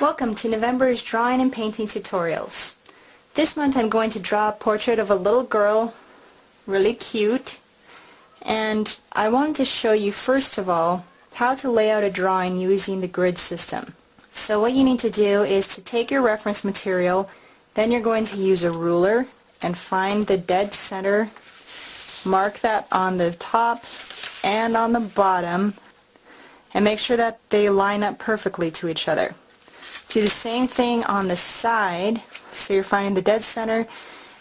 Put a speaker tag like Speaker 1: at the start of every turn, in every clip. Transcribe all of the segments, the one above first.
Speaker 1: Welcome to November's Drawing and Painting Tutorials. This month I'm going to draw a portrait of a little girl, really cute, and I wanted to show you first of all how to lay out a drawing using the grid system. So what you need to do is to take your reference material, then you're going to use a ruler and find the dead center, mark that on the top and on the bottom, and make sure that they line up perfectly to each other. Do the same thing on the side, so you're finding the dead center,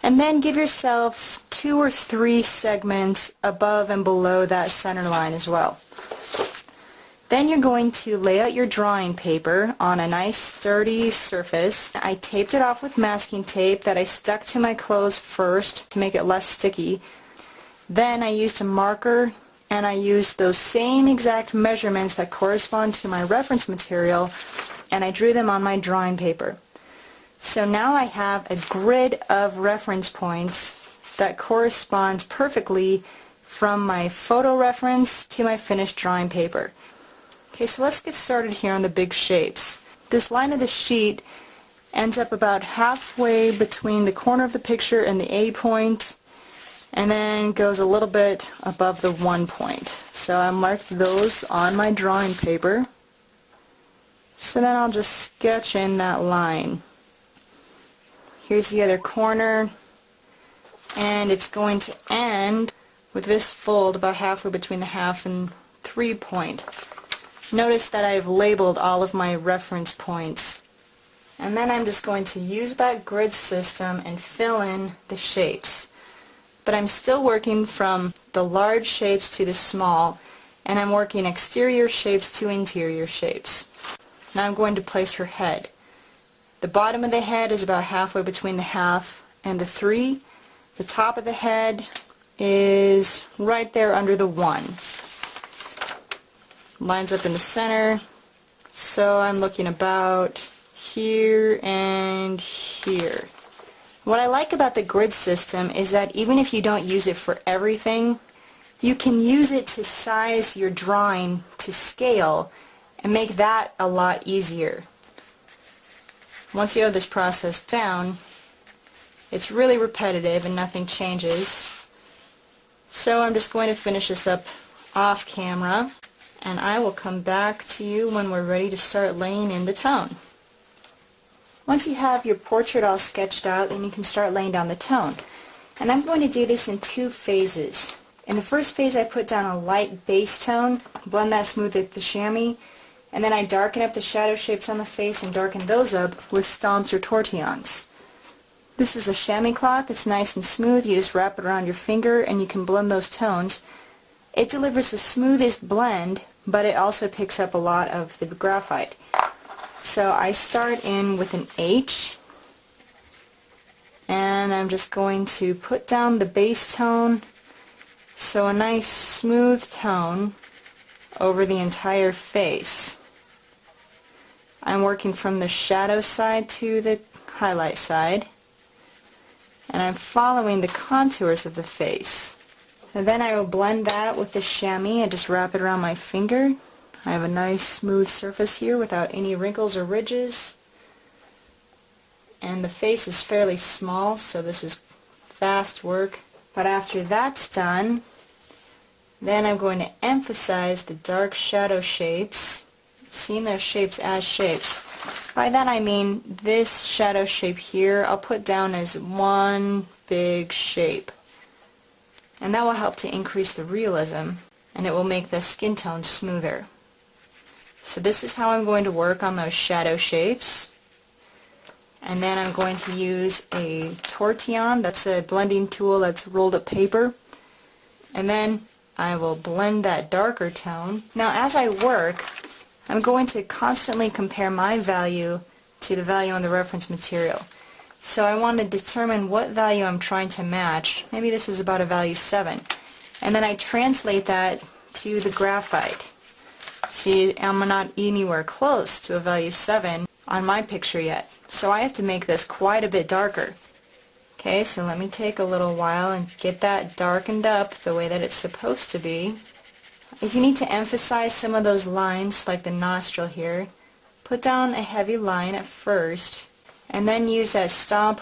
Speaker 1: and then give yourself 2 or 3 segments above and below that center line as well. Then you're going to lay out your drawing paper on a nice sturdy surface. I taped it off with masking tape that I stuck to my clothes first to make it less sticky. Then I used a marker and I used those same exact measurements that correspond to my reference material, and I drew them on my drawing paper. So now I have a grid of reference points that corresponds perfectly from my photo reference to my finished drawing paper. Okay, so let's get started here on the big shapes. This line of the sheet ends up about halfway between the corner of the picture and the A point, and then goes a little bit above the 1 point. So I marked those on my drawing paper. So then I'll just sketch in that line. Here's the other corner, and it's going to end with this fold about halfway between the half and 3 point. Notice that I've labeled all of my reference points. And then I'm just going to use that grid system and fill in the shapes. But I'm still working from the large shapes to the small, and I'm working exterior shapes to interior shapes. Now I'm going to place her head. The bottom of the head is about halfway between the half and the 3. The top of the head is right there under the 1. Lines up in the center, so I'm looking about here and here. What I like about the grid system is that even if you don't use it for everything, you can use it to size your drawing to scale and make that a lot easier. Once you have this process down, it's really repetitive and nothing changes. So I'm just going to finish this up off camera, and I will come back to you when we're ready to start laying in the tone. Once you have your portrait all sketched out, then you can start laying down the tone. And I'm going to do this in 2 phases. In the first phase I put down a light base tone, blend that smooth with the chamois, and then I darken up the shadow shapes on the face and darken those up with stomps or tortillons. This is a chamois cloth. It's nice and smooth. You just wrap it around your finger and you can blend those tones. It delivers the smoothest blend, but it also picks up a lot of the graphite. So I start in with an H, and I'm just going to put down the base tone, so a nice smooth tone over the entire face. I'm working from the shadow side to the highlight side, and I'm following the contours of the face. And then I will blend that with the chamois and just wrap it around my finger. I have a nice smooth surface here without any wrinkles or ridges. And the face is fairly small, so this is fast work. But after that's done, then I'm going to emphasize the dark shadow shapes, seeing those shapes as shapes. By that I mean this shadow shape here I'll put down as one big shape. And that will help to increase the realism, and it will make the skin tone smoother. So this is how I'm going to work on those shadow shapes. And then I'm going to use a tortillon, that's a blending tool that's rolled up paper. And then I will blend that darker tone. Now as I work, I'm going to constantly compare my value to the value on the reference material. So I want to determine what value I'm trying to match. Maybe this is about a value 7. And then I translate that to the graphite. See, I'm not anywhere close to a value 7 on my picture yet. So I have to make this quite a bit darker. Okay, so let me take a little while and get that darkened up the way that it's supposed to be. If you need to emphasize some of those lines, like the nostril here, Put down a heavy line at first, and then use that stomp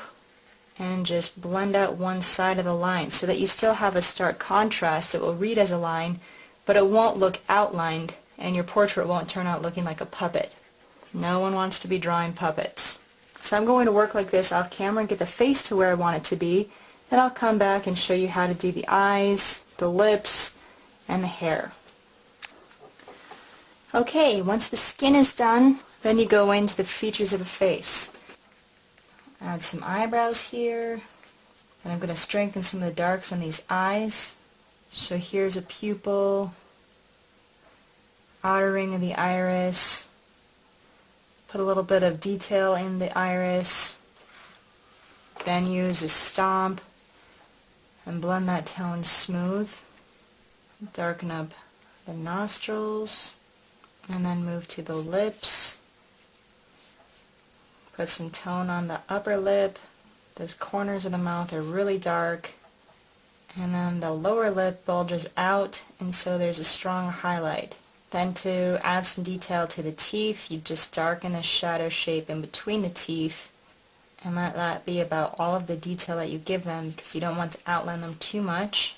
Speaker 1: and just blend out one side of the line so that you still have a stark contrast. It will read as a line, but it won't look outlined, and your portrait won't turn out looking like a puppet. No one wants to be drawing puppets. So I'm going to work like this off camera and get the face to where I want it to be. Then I'll come back and show you how to do the eyes, the lips, and the hair. Okay, once the skin is done, then you go into the features of the face. Add some eyebrows here. Then I'm going to strengthen some of the darks on these eyes. So here's a pupil, outer ring of the iris. Put a little bit of detail in the iris. Then use a stomp and blend that tone smooth. Darken up the nostrils. And then move to the lips. Put some tone on the upper lip. Those corners of the mouth are really dark. And then the lower lip bulges out, and so there's a strong highlight. Then to add some detail to the teeth, you just darken the shadow shape in between the teeth and let that be about all of the detail that you give them, because you don't want to outline them too much.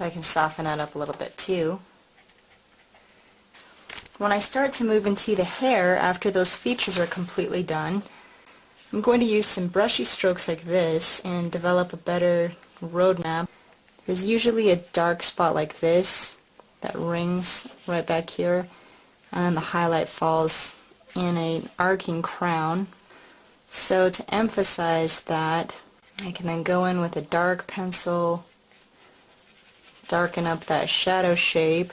Speaker 1: I can soften that up a little bit too. When I start to move into the hair, after those features are completely done, I'm going to use some brushy strokes like this and develop a better roadmap. There's usually a dark spot like this that rings right back here, and then the highlight falls in an arcing crown. So to emphasize that, I can then go in with a dark pencil, darken up that shadow shape,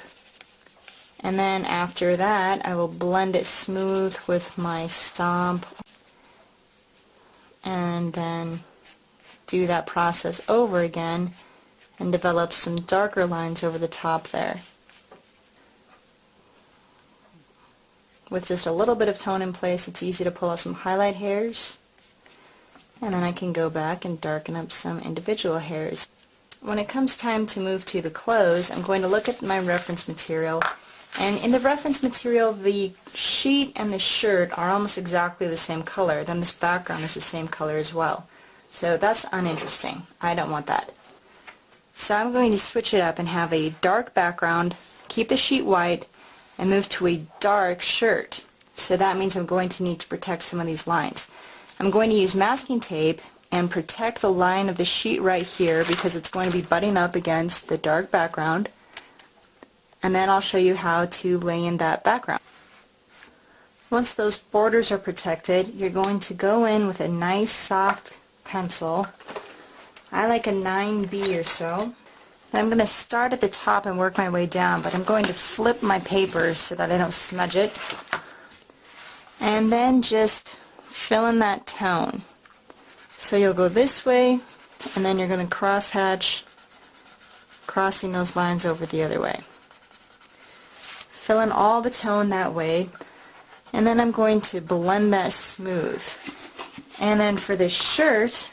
Speaker 1: and then after that I will blend it smooth with my stomp and then do that process over again and develop some darker lines over the top there. With just a little bit of tone in place, it's easy to pull out some highlight hairs, and then I can go back and darken up some individual hairs. When it comes time to move to the clothes, I'm going to look at my reference material, and in the reference material the sheet and the shirt are almost exactly the same color. Then this background is the same color as well. So that's uninteresting. I don't want that. So I'm going to switch it up and have a dark background, keep the sheet white, and move to a dark shirt. So that means I'm going to need to protect some of these lines. I'm going to use masking tape and protect the line of the sheet right here because it's going to be butting up against the dark background. And then I'll show you how to lay in that background. Once those borders are protected, you're going to go in with a nice soft pencil. I like a 9B or so. Then I'm going to start at the top and work my way down, but I'm going to flip my paper so that I don't smudge it. And then just fill in that tone. So you'll go this way, and then you're going to cross-hatch, crossing those lines over the other way. Fill in all the tone that way, and then I'm going to blend that smooth. And then for this shirt,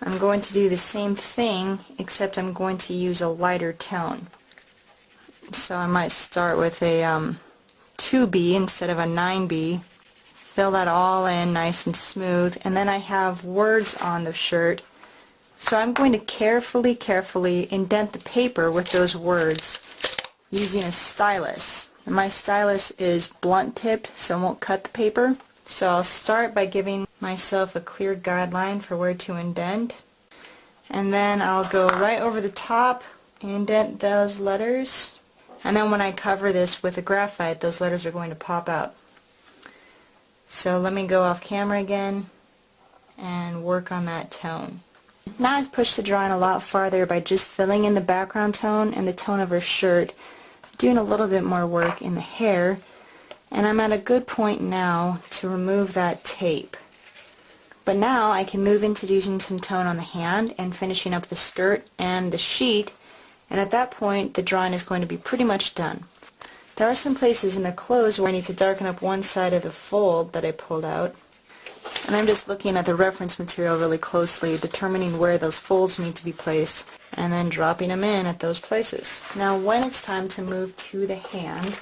Speaker 1: I'm going to do the same thing, except I'm going to use a lighter tone. So I might start with a 2B instead of a 9B. Fill that all in nice and smooth, and then I have words on the shirt. So I'm going to carefully indent the paper with those words using a stylus. And my stylus is blunt tipped, so it won't cut the paper. So I'll start by giving myself a clear guideline for where to indent. And then I'll go right over the top, indent those letters. And then when I cover this with a graphite, those letters are going to pop out. So let me go off camera again and work on that tone. Now I've pushed the drawing a lot farther by just filling in the background tone and the tone of her shirt, doing a little bit more work in the hair, and I'm at a good point now to remove that tape. But now I can move into using some tone on the hand and finishing up the skirt and the sheet, and at that point the drawing is going to be pretty much done. There are some places in the clothes where I need to darken up one side of the fold that I pulled out, and I'm just looking at the reference material really closely, determining where those folds need to be placed, and then dropping them in at those places. Now when it's time to move to the hand,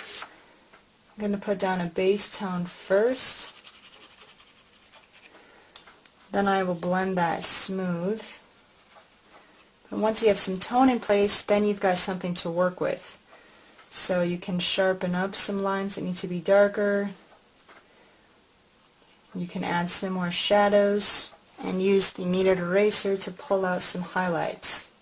Speaker 1: I'm going to put down a base tone first. Then I will blend that smooth. And once you have some tone in place, then you've got something to work with. So you can sharpen up some lines that need to be darker. You can add some more shadows and use the kneaded eraser to pull out some highlights.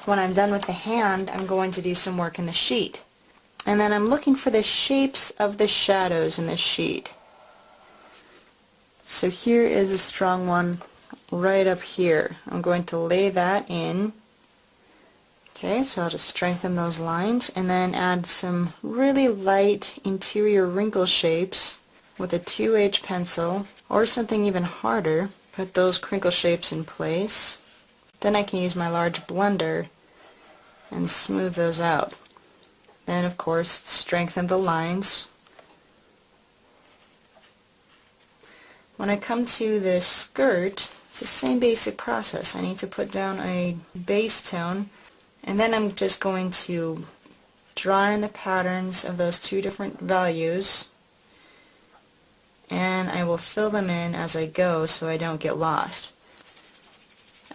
Speaker 1: When I'm done with the hand, I'm going to do some work in the sheet. And then I'm looking for the shapes of the shadows in the sheet. So here is a strong one right up here. I'm going to lay that in. Okay, so I'll just strengthen those lines and then add some really light interior wrinkle shapes with a 2H pencil or something even harder. Put those crinkle shapes in place. Then I can use my large blender and smooth those out. Then of course strengthen the lines. When I come to the skirt, it's the same basic process. I need to put down a base tone, and then I'm just going to draw in the patterns of those two different values, and I will fill them in as I go so I don't get lost.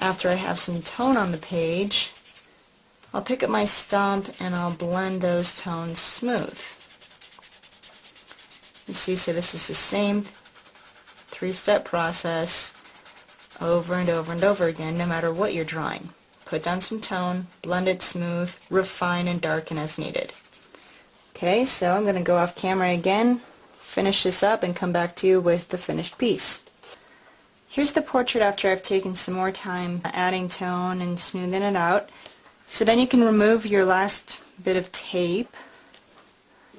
Speaker 1: After I have some tone on the page, I'll pick up my stump and I'll blend those tones smooth. You see, so this is the same three-step process over and over and over again, no matter what you're drawing. Put down some tone, blend it smooth, refine and darken as needed. Okay, so I'm going to go off camera again, finish this up, and come back to you with the finished piece. Here's the portrait after I've taken some more time adding tone and smoothing it out. So then you can remove your last bit of tape.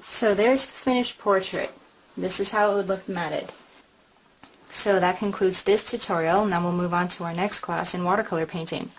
Speaker 1: So there's the finished portrait. This is how it would look matted. So that concludes this tutorial, and now we'll move on to our next class in watercolor painting.